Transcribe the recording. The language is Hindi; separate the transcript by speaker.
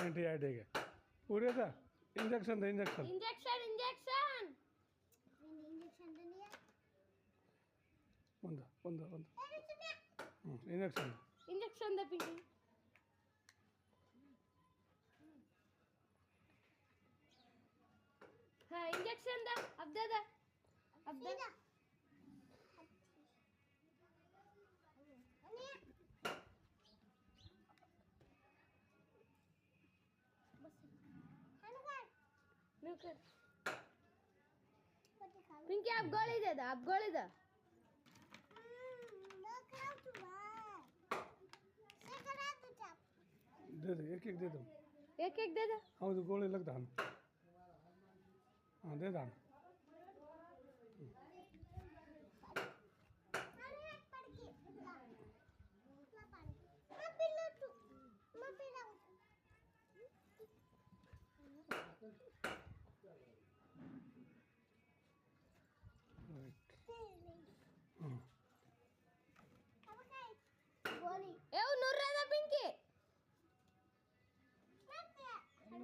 Speaker 1: एंटी आइडेगे पूरे था इंजेक्शन दे इंजेक्शन
Speaker 2: इंजेक्शन इंजेक्शन
Speaker 1: ಒಂದು ಇಂಜೆಕ್ಷನ್
Speaker 2: इंजेक्शन दे पिंकी हाँ इंजेक्शन दे अब दे पिंकी आप गोली दे दो
Speaker 1: दे दे एक दे दो
Speaker 2: एक दे दो
Speaker 1: ಹೌದು ಗೋಳಿ ಲಗ್ದ हाँ दे दान